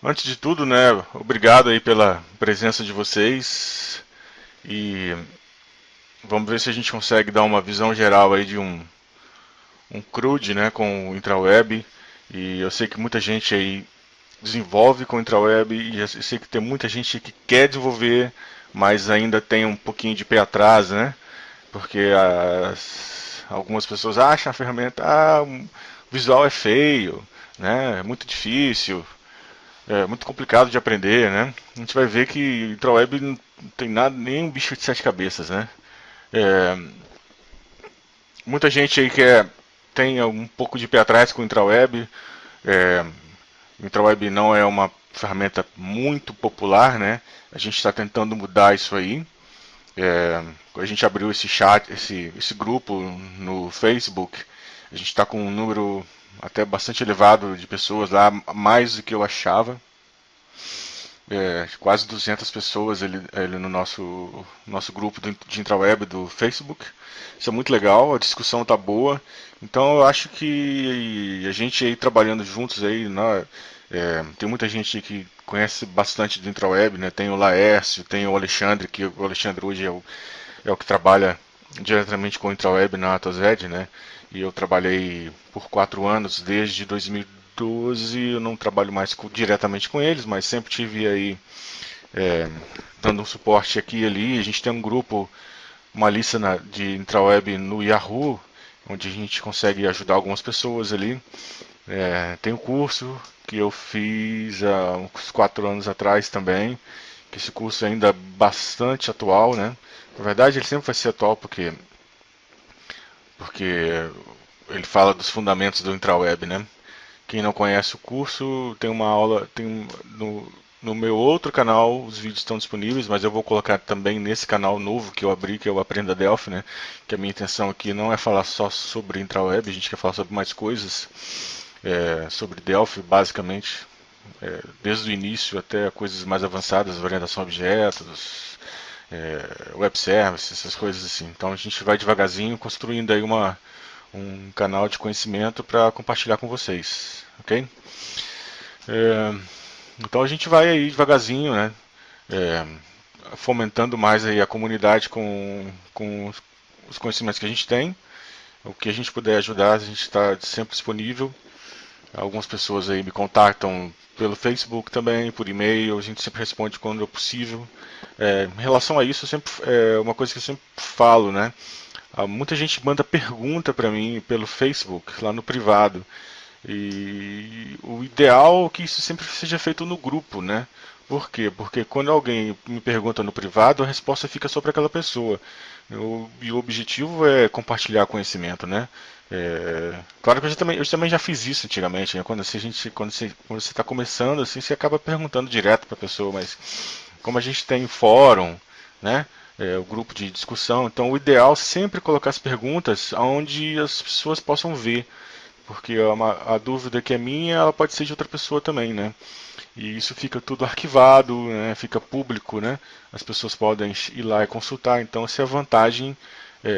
Antes de tudo, né, obrigado aí pela presença de vocês e vamos ver se a gente consegue dar uma visão geral aí de um CRUD, né, com o intraweb. E eu sei que muita gente aí desenvolve com o intraweb e eu sei que tem muita gente que quer desenvolver, mas ainda tem um pouquinho de pé atrás, né? Porque algumas pessoas acham a ferramenta, o visual é feio, né? É muito difícil. É muito complicado de aprender, né? A gente vai ver que intraweb não tem nada, nem um bicho de sete cabeças, né? É, muita gente aí tem um pouco de pé atrás com o intraweb. É, o intraweb não é uma ferramenta muito popular, né? A gente está tentando mudar isso aí. A gente abriu esse chat, esse grupo no Facebook. A gente está com um número até bastante elevado de pessoas lá, mais do que eu achava. Quase 200 pessoas ele no nosso grupo de intraweb do Facebook. Isso é muito legal, a discussão tá boa. Então eu acho que a gente aí trabalhando juntos aí, né, tem muita gente que conhece bastante do intraweb, né? Tem o Laércio, tem o Alexandre, que o Alexandre hoje é o que trabalha diretamente com o intraweb na Atozed, né? E eu trabalhei por 4 anos, desde 2012 eu não trabalho mais diretamente com eles, mas sempre tive aí dando um suporte aqui e ali. A gente tem um grupo, uma lista de intraweb no Yahoo, onde a gente consegue ajudar algumas pessoas ali. Tem o curso que eu fiz há uns 4 anos atrás também, que esse curso ainda é bastante atual, né? Na verdade, ele sempre vai ser atual porque ele fala dos fundamentos do intraweb, né? Quem não conhece o curso, tem uma aula, no meu outro canal os vídeos estão disponíveis, mas eu vou colocar também nesse canal novo que eu abri, que é o Aprenda Delphi, né? Que a minha intenção aqui não é falar só sobre intraweb, a gente quer falar sobre mais coisas, sobre Delphi, basicamente, desde o início até coisas mais avançadas, orientação a objetos, web services, essas coisas assim. Então a gente vai devagarzinho construindo aí um canal de conhecimento para compartilhar com vocês, ok? É, então a gente vai aí devagarzinho, né? É, fomentando mais aí a comunidade com os conhecimentos que a gente tem. O que a gente puder ajudar, a gente está sempre disponível. Algumas pessoas aí me contactam pelo Facebook também, por e-mail, a gente sempre responde quando é possível. Em relação a isso, uma coisa que eu sempre falo, né? Muita gente manda pergunta para mim pelo Facebook, lá no privado. E o ideal é que isso sempre seja feito no grupo, né? Por quê? Porque quando alguém me pergunta no privado, a resposta fica só para aquela pessoa. E o objetivo é compartilhar conhecimento, né? Claro que eu também já fiz isso antigamente, né? Quando você está começando, assim, você acaba perguntando direto para a pessoa, mas como a gente tem fórum, né? O grupo de discussão, então o ideal é sempre colocar as perguntas onde as pessoas possam ver, porque a dúvida que é minha, ela pode ser de outra pessoa também, né? E isso fica tudo arquivado, né? Fica público, né? As pessoas podem ir lá e consultar. Então, essa é a vantagem.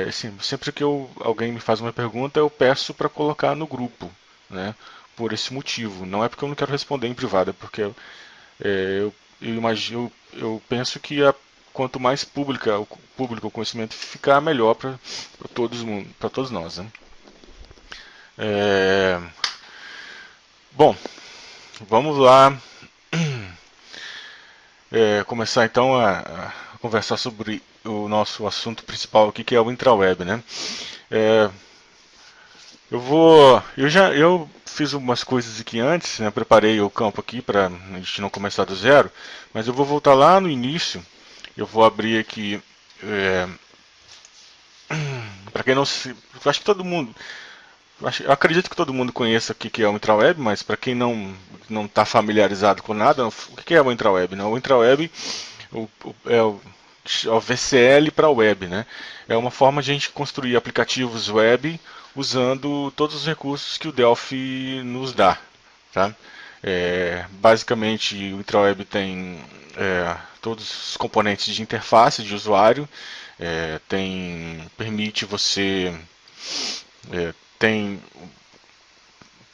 Assim, sempre que alguém me faz uma pergunta, eu peço para colocar no grupo, né? Por esse motivo. Não é porque eu não quero responder em privado, é porque eu imagino, eu penso que quanto mais público o conhecimento ficar, melhor para todos nós, né? É, bom, vamos lá começar então a conversar sobre o nosso assunto principal aqui, que é o intraweb, né? É, eu fiz umas coisas aqui antes, né? Preparei o campo aqui para a gente não começar do zero, mas eu vou voltar lá no início. Eu vou abrir aqui, é, para quem não se, eu acho que todo mundo, eu acredito que todo mundo conheça o que é o intraweb, mas para quem não está familiarizado com nada, o que é o intraweb? Né? O intraweb é o VCL para web, né? É uma forma de a gente construir aplicativos web usando todos os recursos que o Delphi nos dá, tá? Basicamente, o intraweb tem todos os componentes de interface de usuário, permite você é, tem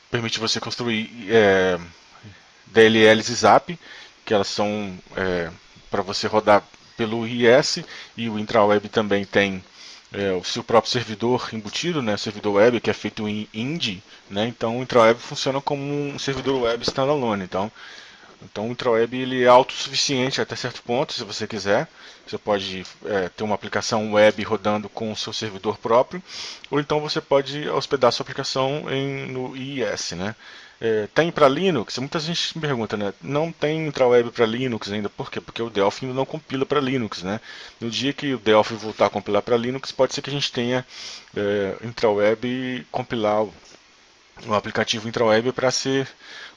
permite você construir DLLs e ZAP, que elas são para você rodar pelo IIS, e o IntraWeb também tem o seu próprio servidor embutido, né, servidor web que é feito em INDI, né, então o IntraWeb funciona como um servidor web standalone. Então o IntraWeb ele é autossuficiente até certo ponto, se você quiser. Você pode ter uma aplicação web rodando com o seu servidor próprio, ou então você pode hospedar sua aplicação no IIS, né? Tem para Linux? Muita gente me pergunta, né? Não tem IntraWeb para Linux ainda, por quê? Porque o Delphi ainda não compila para Linux, né? No dia que o Delphi voltar a compilar para Linux, pode ser que a gente tenha IntraWeb compilar um aplicativo IntraWeb para ser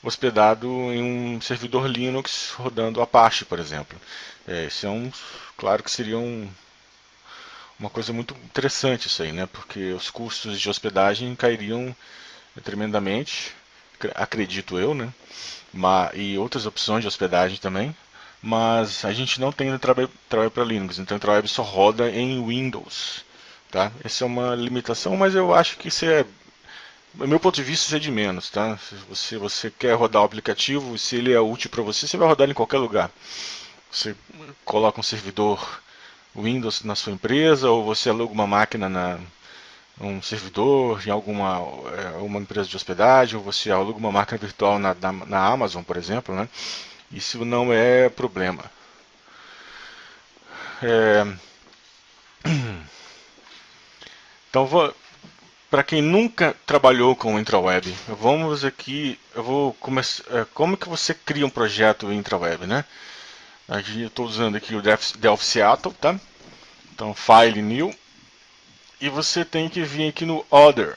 hospedado em um servidor Linux rodando Apache, por exemplo. Isso claro que seria uma coisa muito interessante isso aí, né? Porque os custos de hospedagem cairiam tremendamente, acredito eu, né? E outras opções de hospedagem também. Mas a gente não tem IntraWeb para Linux, então o IntraWeb só roda em Windows. Tá? Essa é uma limitação, mas eu acho que isso do meu ponto de vista, isso é de menos, tá? Se você quer rodar o aplicativo, se ele é útil para você, você vai rodar ele em qualquer lugar. Você coloca um servidor Windows na sua empresa, ou você aluga uma máquina um servidor em uma empresa de hospedagem, ou você aluga uma máquina virtual na Amazon, por exemplo, né? Isso não é problema. Então, para quem nunca trabalhou com o IntraWeb, vamos aqui, eu vou começar. Como que você cria um projeto IntraWeb, né? Aqui eu estou usando aqui o Delphi Seattle, tá? Então, File New, e você tem que vir aqui no Other.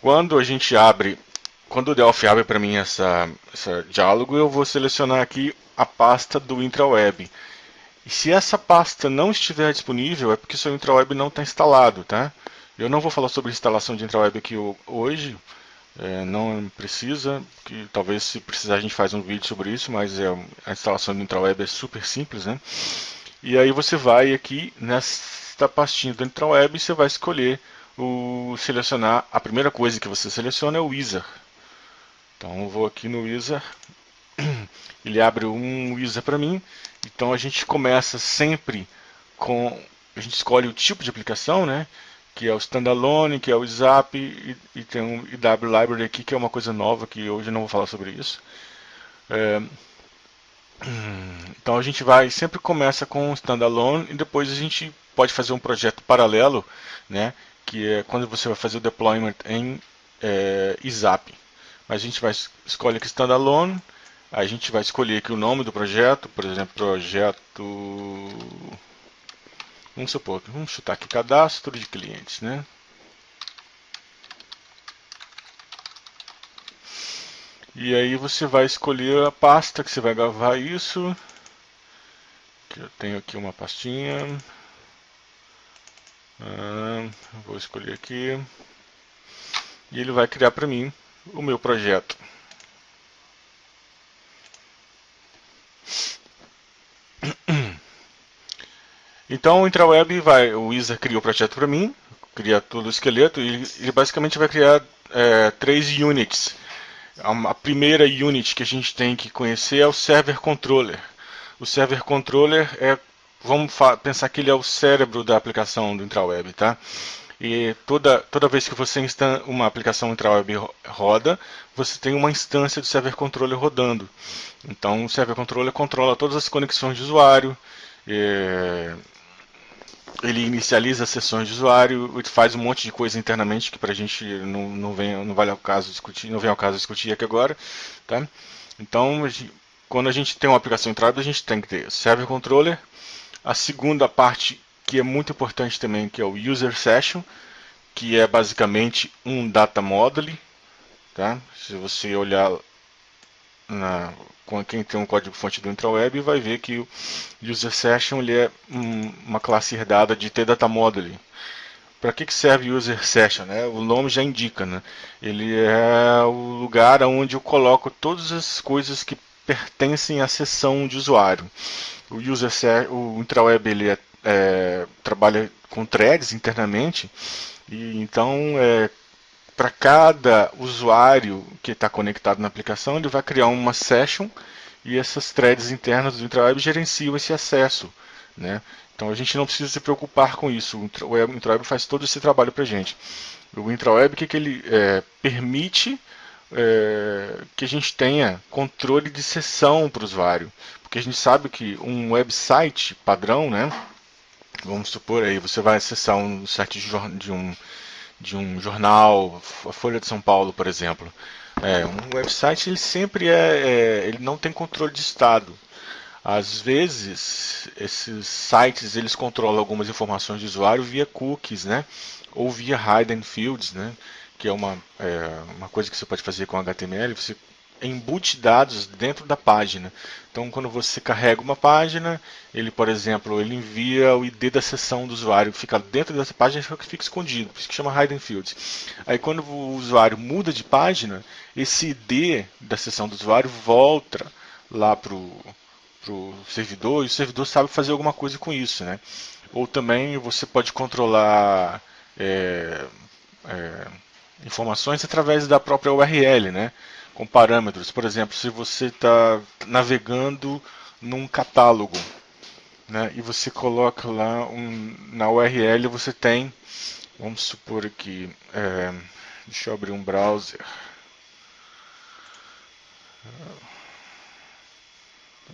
Quando o Delphi abre para mim essa diálogo, eu vou selecionar aqui a pasta do IntraWeb. E se essa pasta não estiver disponível, é porque seu IntraWeb não está instalado, tá? Eu não vou falar sobre instalação de IntraWeb aqui hoje, não precisa, que talvez se precisar a gente faz um vídeo sobre isso, mas a instalação do IntraWeb é super simples, né? E aí você vai aqui nesta pastinha do IntraWeb e você vai escolher selecionar, a primeira coisa que você seleciona é o Wizard. Então eu vou aqui no Wizard, ele abre um Wizard para mim. Então a gente começa sempre a gente escolhe o tipo de aplicação, né? Que é o standalone, que é o Zap, e tem um IW Library aqui, que é uma coisa nova, que hoje eu não vou falar sobre isso. Então a gente sempre começa com o standalone, e depois a gente pode fazer um projeto paralelo, né? Que é quando você vai fazer o deployment em Zap. Mas a gente escolhe aqui standalone, a gente vai escolher aqui o nome do projeto, por exemplo, projeto... Vamos chutar aqui cadastro de clientes, né? E aí você vai escolher a pasta que você vai gravar isso. Eu tenho aqui uma pastinha. Vou escolher aqui. E ele vai criar para mim o meu projeto. Então o IntraWeb o Wizard cria o projeto para mim, cria todo o esqueleto, e ele basicamente vai criar 3 units. A primeira unit que a gente tem que conhecer é o Server Controller. O Server Controller vamos pensar que ele é o cérebro da aplicação do IntraWeb, tá? E toda vez que você uma aplicação IntraWeb roda, você tem uma instância do Server Controller rodando. Então o Server Controller controla todas as conexões de usuário, ele inicializa sessões de usuário, faz um monte de coisa internamente que para a gente não vale ao caso discutir, não vem ao caso discutir aqui agora, tá? Então, quando a gente tem uma aplicação IntraWeb, a gente tem que ter Server Controller. A segunda parte que é muito importante também, que é o User Session, que é basicamente um data model, tá? Se você olhar quem tem um código-fonte do IntraWeb vai ver que o User Session ele é uma classe herdada de tDataModel. Para que serve o User Session? Né? O nome já indica. Né? Ele é o lugar onde eu coloco todas as coisas que pertencem à sessão de usuário. O IntraWeb ele trabalha com threads internamente, e então para cada usuário que está conectado na aplicação, ele vai criar uma session e essas threads internas do IntraWeb gerenciam esse acesso, né? Então a gente não precisa se preocupar com isso. O IntraWeb faz todo esse trabalho para a gente. O IntraWeb, o que ele permite que a gente tenha controle de sessão para o usuário. Porque a gente sabe que um website padrão, né? Vamos supor aí, você vai acessar um site de um jornal, a Folha de São Paulo, por exemplo. Um website ele sempre ele não tem controle de estado. Às vezes, esses sites eles controlam algumas informações do usuário via cookies, né? Ou via hidden fields, né? Que é uma coisa que você pode fazer com HTML. Você embute dados dentro da página. Então, quando você carrega uma página, ele, por exemplo, ele envia o ID da seção do usuário, que fica dentro dessa página, que fica escondido, por isso que chama hidden fields. Aí, quando o usuário muda de página, esse ID da seção do usuário volta lá para o servidor, e o servidor sabe fazer alguma coisa com isso, né? Ou também você pode controlar informações através da própria URL, né? Com parâmetros. Por exemplo, se você está navegando num catálogo, né? E você coloca lá na URL você tem, vamos supor aqui, deixa eu abrir um browser.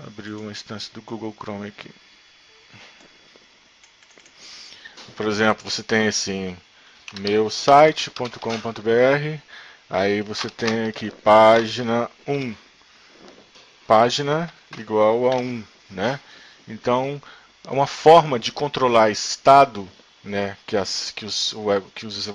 Abriu uma instância do Google Chrome aqui. Por exemplo, você tem assim, meusite.com.br, aí você tem aqui página 1, página igual a 1, né? Então, uma forma de controlar estado, né, que os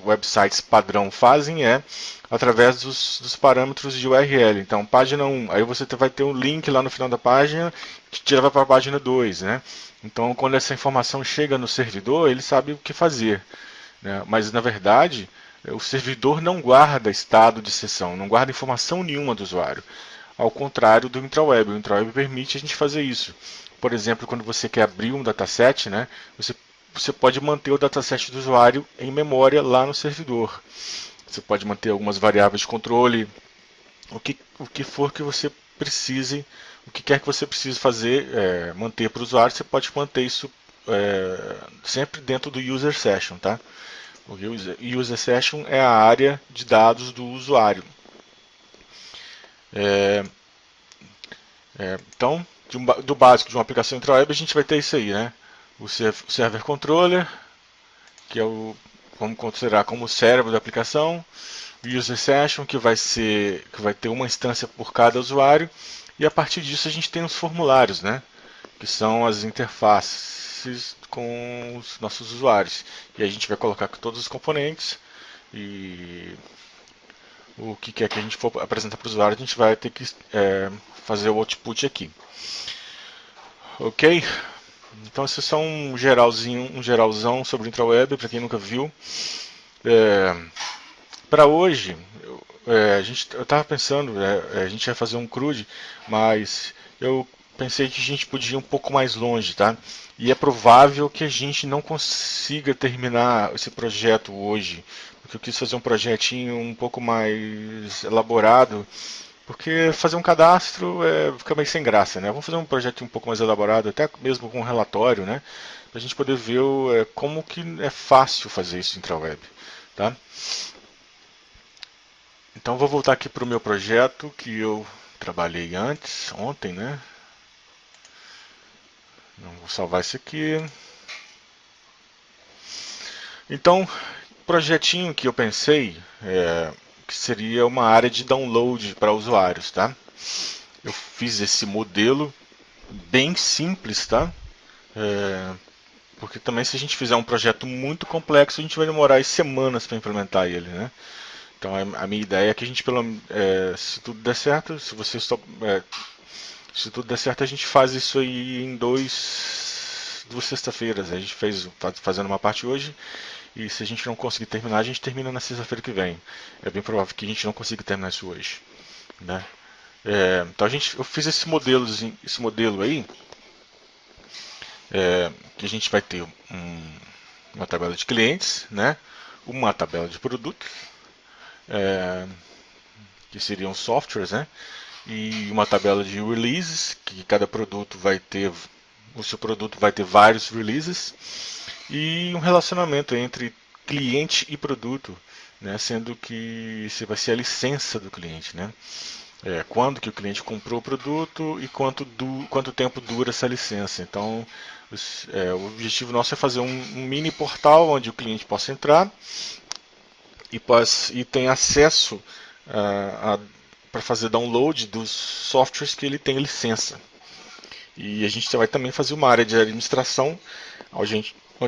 websites padrão fazem é através dos parâmetros de URL. Então, página 1, aí você vai ter um link lá no final da página que te leva para a página 2, né? Então, quando essa informação chega no servidor, ele sabe o que fazer, né? Mas, na verdade, o servidor não guarda estado de sessão, não guarda informação nenhuma do usuário. Ao contrário do IntraWeb. O IntraWeb permite a gente fazer isso. Por exemplo, quando você quer abrir um dataset, né, você pode manter o dataset do usuário em memória lá no servidor. Você pode manter algumas variáveis de controle, o que for que você precise, o que quer que você precise fazer, manter para o usuário, você pode manter isso sempre dentro do User Session, tá? O User Session é a área de dados do usuário. Então, do básico de uma aplicação intra-web, a gente vai ter isso aí, né? O Server Controller, que vamos considerar como o cérebro da aplicação, o User Session, que vai ter uma instância por cada usuário, e a partir disso a gente tem os formulários, né? Que são as interfaces com os nossos usuários. E a gente vai colocar todos os componentes e o que quer que a gente for apresentar para o usuário, a gente vai ter que fazer o output aqui. Ok? Então esse é só um geralzão sobre o IntraWeb, para quem nunca viu. Para hoje, eu estava pensando, a gente vai fazer um CRUD, mas eu pensei que a gente podia ir um pouco mais longe, tá? E é provável que a gente não consiga terminar esse projeto hoje, porque eu quis fazer um projetinho um pouco mais elaborado, porque fazer um cadastro fica meio sem graça, né? Vamos fazer um projeto um pouco mais elaborado, até mesmo com um relatório, né? Para a gente poder ver como que é fácil fazer isso em IntraWeb, tá? Então vou voltar aqui para o meu projeto que eu trabalhei ontem, né? Não vou salvar isso aqui. Então, projetinho que eu pensei que seria uma área de download para usuários, tá? Eu fiz esse modelo bem simples, tá? Porque também se a gente fizer um projeto muito complexo, a gente vai demorar semanas para implementar ele, né? Então a minha ideia é que a gente, se tudo der certo, se tudo der certo, a gente faz isso aí em duas sextas-feiras. A gente tá fazendo uma parte hoje e se a gente não conseguir terminar, a gente termina na sexta-feira que vem. É bem provável que a gente não consiga terminar isso hoje, né? Então eu fiz esse modelo aí, que a gente vai ter uma tabela de clientes, né? Uma tabela de produtos é, que seriam softwares, né? E uma tabela de releases, que cada produto vai ter, o seu produto vai ter vários releases, e um relacionamento entre cliente e produto, né? Sendo que você vai ser a licença do cliente, né? Quando que o cliente comprou o produto e quanto tempo dura essa licença. Então, o objetivo nosso é fazer um mini portal onde o cliente possa entrar e tem acesso para fazer download dos softwares que ele tem licença. E a gente vai também fazer uma área de administração, onde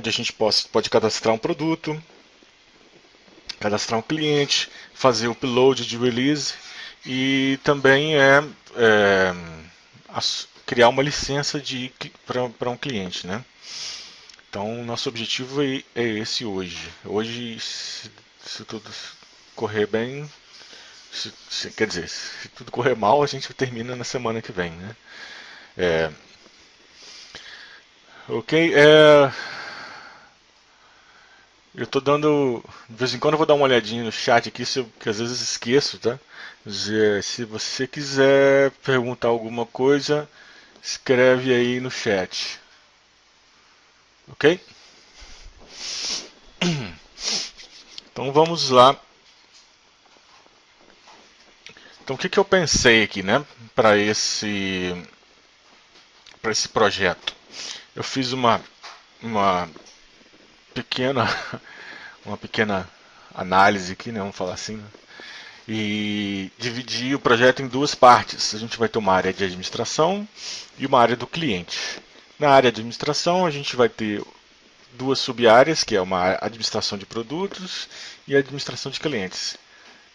a gente pode cadastrar um produto, cadastrar um cliente, fazer o upload de release e também criar uma licença para um cliente, né? Então, nosso objetivo é esse hoje. Hoje, se tudo correr bem, quer dizer, se tudo correr mal, a gente termina na semana que vem, né? Ok, eu tô dando. De vez em quando eu vou dar uma olhadinha no chat aqui, que às vezes esqueço, tá? Se você quiser perguntar alguma coisa, escreve aí no chat. Ok? Então vamos lá. Então o que eu pensei aqui, né? Para esse projeto. Eu fiz uma pequena uma pequena análise aqui, né? Vamos falar assim, né? E dividir o projeto em duas partes. A gente vai ter uma área de administração e uma área do cliente. Na área de administração, a gente vai ter duas sub-áreas, que é uma administração de produtos e a administração de clientes.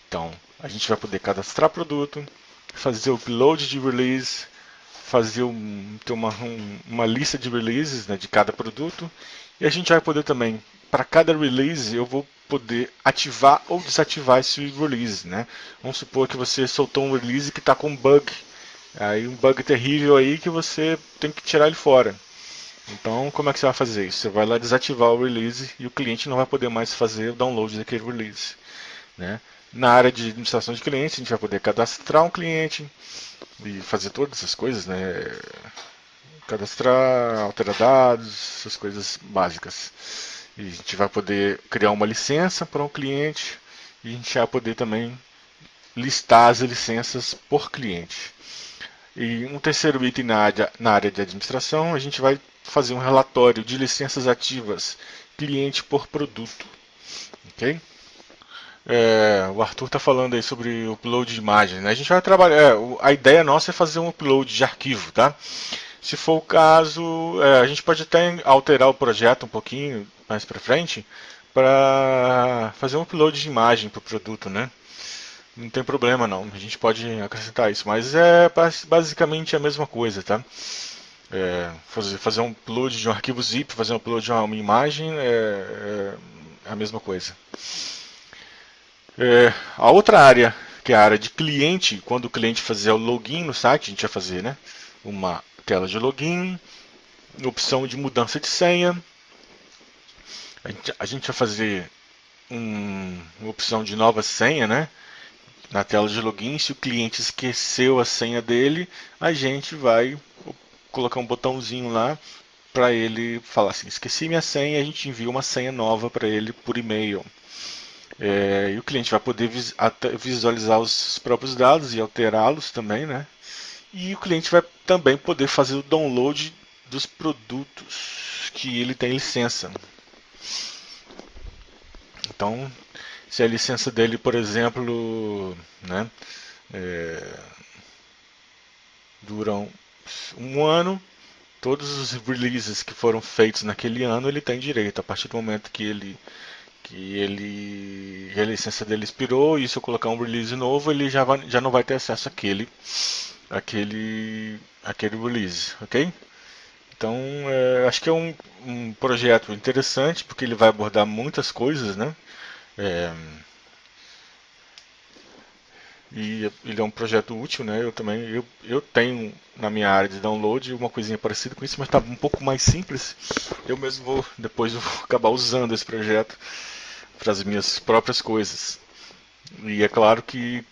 Então, a gente vai poder cadastrar produto, fazer o upload de release, ter uma lista de releases, né, de cada produto, e a gente vai poder também, para cada release, eu vou poder ativar ou desativar esse release, né? Vamos supor que você soltou um release que está com um bug, aí um bug terrível aí que você tem que tirar ele fora. Então, como é que você vai fazer isso? Você vai lá desativar o release e o cliente não vai poder mais fazer o download daquele release, né? Na área de administração de clientes, a gente vai poder cadastrar um cliente e fazer todas essas coisas, né? Cadastrar, alterar dados, essas coisas básicas. E a gente vai poder criar uma licença para um cliente e a gente vai poder também listar as licenças por cliente. E um terceiro item na área de administração, a gente vai fazer um relatório de licenças ativas cliente por produto. Ok? O Arthur está falando aí sobre o upload de imagens, né? A gente vai trabalhar. A ideia nossa é fazer um upload de arquivo, tá? Se for o caso, a gente pode até alterar o projeto um pouquinho mais para frente para fazer um upload de imagem para o produto, né? Não tem problema não, a gente pode acrescentar isso, mas é basicamente a mesma coisa, tá? Fazer um upload de um arquivo zip, fazer um upload de uma imagem é a mesma coisa. A outra área, que é a área de cliente, quando o cliente fazer o login no site, a gente vai fazer, né, uma tela de login, opção de mudança de senha. A gente vai fazer uma opção de nova senha, né, na tela de login. Se o cliente esqueceu a senha dele, a gente vai colocar um botãozinho lá para ele falar assim: esqueci minha senha, a gente envia uma senha nova para ele por e-mail. E o cliente vai poder visualizar os próprios dados e alterá-los também, né? E o cliente vai também poder fazer o download dos produtos que ele tem licença. Então, se a licença dele, por exemplo, né, duram um ano, todos os releases que foram feitos naquele ano ele tem direito. A partir do momento que a licença dele expirou, e se eu colocar um release novo, ele já não vai ter acesso àquele release, ok? Então, acho que é um projeto interessante, porque ele vai abordar muitas coisas, né? É, e ele é um projeto útil, né? Eu tenho na minha área de download uma coisinha parecida com isso, mas está um pouco mais simples. Eu mesmo depois eu vou acabar usando esse projeto para as minhas próprias coisas. E é claro que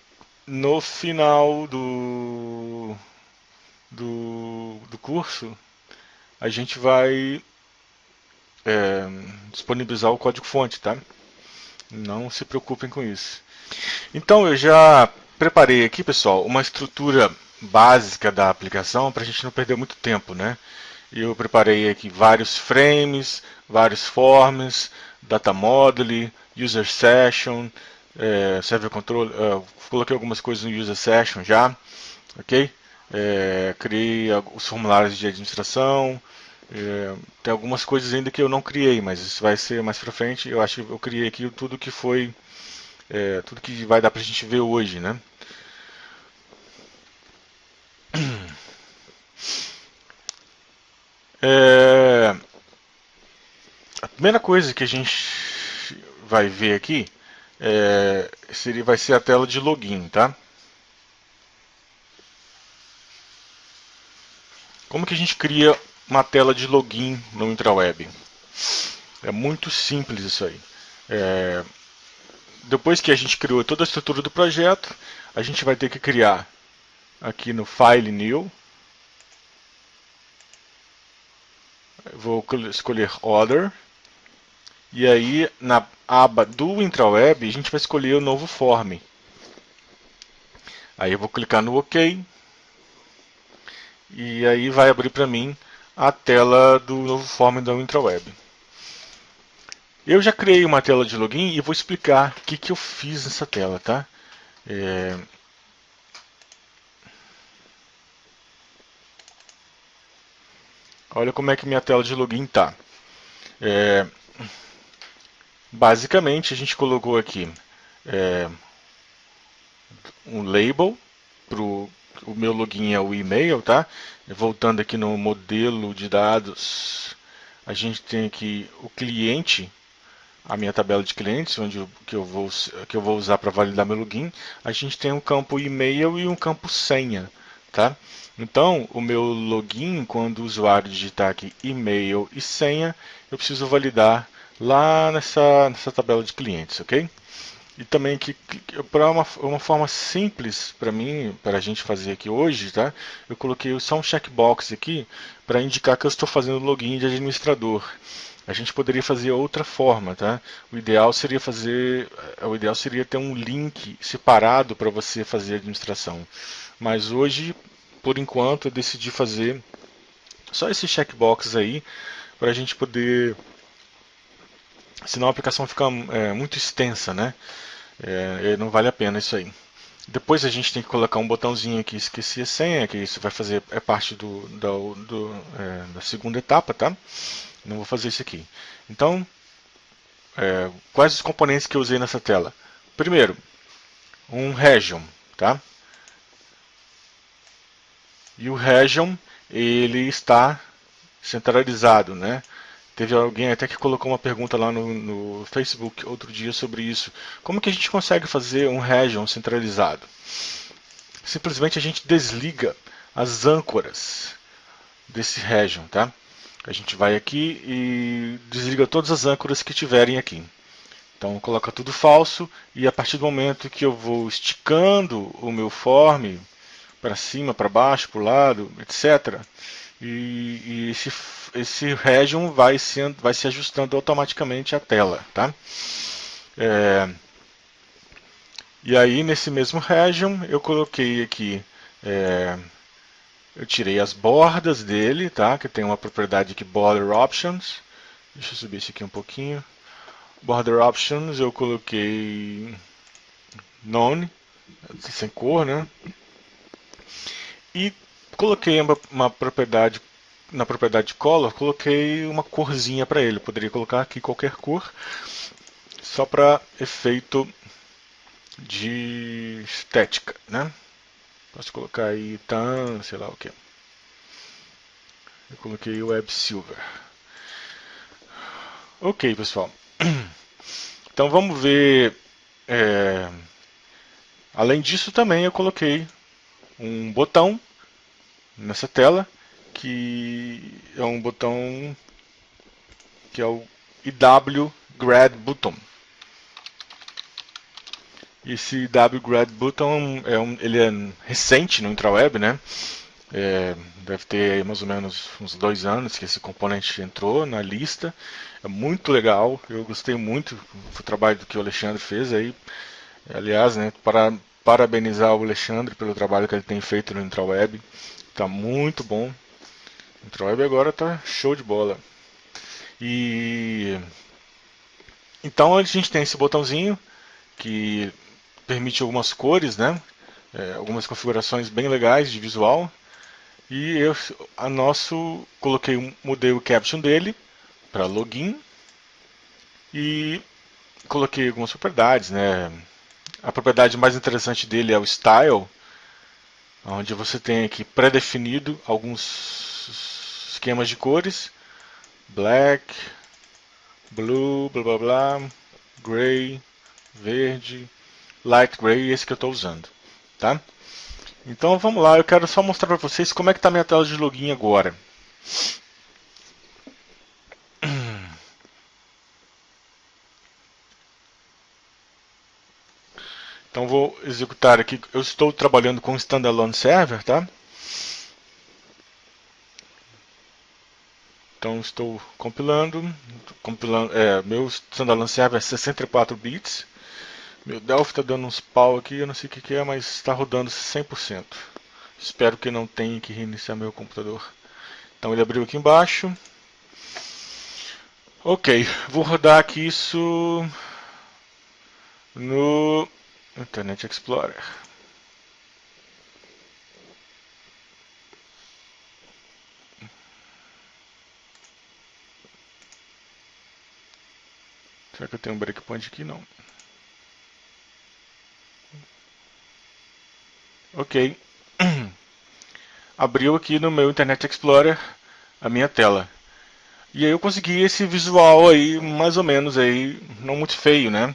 no final do curso a gente vai disponibilizar o código-fonte, tá? Não se preocupem com isso. Então eu já preparei aqui, pessoal, uma estrutura básica da aplicação para a gente não perder muito tempo, né? Eu preparei aqui vários frames, vários forms, data model, user session, server control. Coloquei algumas coisas no user session já, ok? Criei os formulários de administração. Tem algumas coisas ainda que eu não criei, mas isso vai ser mais pra frente. Eu acho que eu criei aqui tudo que foi, tudo que vai dar pra gente ver hoje, né? É, a primeira coisa que a gente vai ver aqui vai ser a tela de login, tá? Como que a gente cria uma tela de login no IntraWeb? É muito simples isso aí. É, Depois que a gente criou toda a estrutura do projeto, a gente vai ter que criar aqui no File New. Vou escolher Other. E aí na aba do IntraWeb a gente vai escolher o novo form. Aí eu vou clicar no OK. E aí vai abrir para mim a tela do novo form da IntraWeb. Eu já criei uma tela de login e vou explicar o que eu fiz nessa tela, tá? É, Olha como é que minha tela de login tá. É, Basicamente a gente colocou aqui é, um label pro o meu login é o e-mail, tá? Voltando aqui no modelo de dados, a gente tem aqui o cliente, a minha tabela de clientes, que eu vou usar para validar meu login. A gente tem um campo e-mail e um campo senha, tá? Então, o meu login, quando o usuário digitar aqui e-mail e senha, eu preciso validar lá nessa tabela de clientes, ok? E também que para uma forma simples para mim, para a gente fazer aqui hoje, tá? Eu coloquei só um checkbox aqui para indicar que eu estou fazendo login de administrador. A gente poderia fazer outra forma, tá? O ideal seria ter um link separado para você fazer a administração. Mas hoje, por enquanto, eu decidi fazer só esse checkbox aí para a gente poder, senão a aplicação fica muito extensa, né? Não vale a pena isso aí. Depois a gente tem que colocar um botãozinho aqui, esqueci a senha, que isso vai fazer parte da segunda etapa, tá? Não vou fazer isso aqui. Então, quais os componentes que eu usei nessa tela? Primeiro, um region, tá? E o region, ele está centralizado, né? Teve alguém até que colocou uma pergunta lá no Facebook outro dia sobre isso. Como que a gente consegue fazer um region centralizado? Simplesmente a gente desliga as âncoras desse region, tá? A gente vai aqui e desliga todas as âncoras que tiverem aqui. Então coloca tudo falso e a partir do momento que eu vou esticando o meu form para cima, para baixo, para o lado, etc. E esse region vai se ajustando automaticamente à tela, tá? É, e aí nesse mesmo region eu coloquei aqui, eu tirei as bordas dele, tá? Que tem uma propriedade aqui, border options. Deixa eu subir isso aqui um pouquinho. Border options eu coloquei none, sem cor, né? E coloquei uma propriedade na propriedade color, coloquei uma corzinha para ele. Poderia colocar aqui qualquer cor, só para efeito de estética, né? Posso colocar aí tan, sei lá o que. Eu coloquei Web Silver. Ok, pessoal. Então vamos ver. é, Além disso, também eu coloquei um botão nessa tela que é um botão que é o IW Grad Button. Esse wgrad button ele é recente no IntraWeb, né? Deve ter mais ou menos uns 2 anos que esse componente entrou na lista. É muito legal, eu gostei muito do trabalho que o Alexandre fez aí. Aliás, né, para parabenizar o Alexandre pelo trabalho que ele tem feito no IntraWeb. Está muito bom. O IntraWeb agora está show de bola. E então a gente tem esse botãozinho que permite algumas cores, né? Algumas configurações bem legais de visual. E mudei o caption dele para login e coloquei algumas propriedades, né? A propriedade mais interessante dele é o style, onde você tem aqui pré-definido alguns esquemas de cores: black, blue, blá blá blá, gray, verde, light gray, esse que eu estou usando, tá? Então vamos lá, eu quero só mostrar para vocês como é que está a minha tela de login agora. Então vou executar aqui, eu estou trabalhando com standalone server, tá? Então estou compilando, meu standalone server é 64 bits. Meu Delphi está dando uns pau aqui, eu não sei o que é, mas está rodando 100%. Espero que não tenha que reiniciar meu computador. Então ele abriu aqui embaixo. Ok, vou rodar aqui isso no Internet Explorer. Será que eu tenho um breakpoint aqui? Não. Ok. Abriu aqui no meu Internet Explorer a minha tela. E aí eu consegui esse visual aí, mais ou menos aí, não muito feio, né?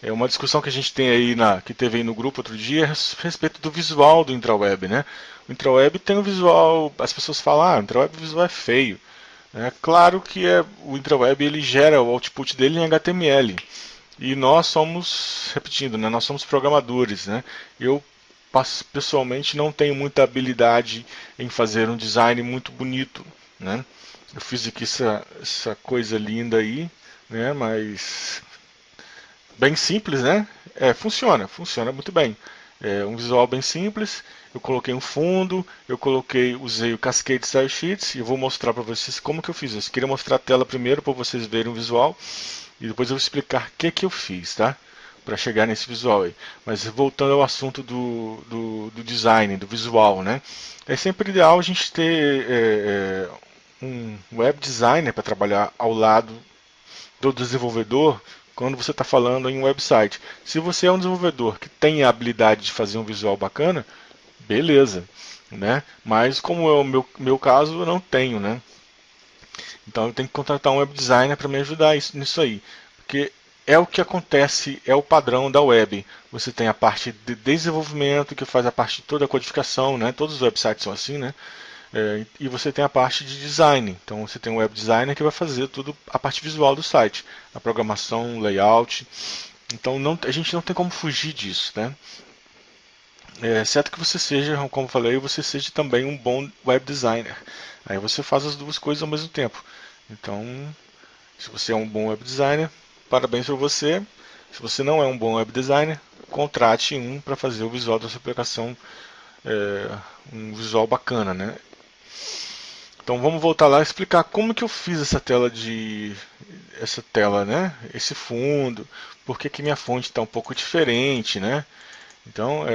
É uma discussão que a gente tem aí que teve aí no grupo outro dia a respeito do visual do IntraWeb, né? O IntraWeb tem um visual, as pessoas falam, o IntraWeb visual é feio. É claro que o IntraWeb ele gera o output dele em HTML. E nós somos, repetindo, né, nós somos programadores, né? Eu pessoalmente não tenho muita habilidade em fazer um design muito bonito, né? Eu fiz aqui essa coisa linda aí, né? Mas bem simples, né? Funciona muito bem. É um visual bem simples. Eu coloquei um fundo, usei o Cascade Style Sheets e eu vou mostrar para vocês como que eu fiz isso. Eu queria mostrar a tela primeiro para vocês verem o visual e depois eu vou explicar o que eu fiz, tá? Para chegar nesse visual aí. Mas voltando ao assunto do design, do visual, né? É sempre ideal a gente ter um web designer para trabalhar ao lado do desenvolvedor quando você está falando em um website. Se você é um desenvolvedor que tem a habilidade de fazer um visual bacana, beleza, né? Mas como é o meu caso, eu não tenho, né? Então eu tenho que contratar um web designer para me ajudar nisso aí, porque é o que acontece, é o padrão da web. Você tem a parte de desenvolvimento que faz a parte de toda a codificação, né? Todos os websites são assim, né? E você tem a parte de design. Então você tem um web designer que vai fazer tudo a parte visual do site, a programação, layout. Então a gente não tem como fugir disso, né? Exceto que você seja, como eu falei, você seja também um bom web designer. Aí você faz as duas coisas ao mesmo tempo. Então, se você é um bom web designer, parabéns para você. Se você não é um bom web designer, contrate um para fazer o visual da sua aplicação, um visual bacana, né? Então vamos voltar lá e explicar como que eu fiz essa tela, né? Esse fundo, por que minha fonte está um pouco diferente, né? Então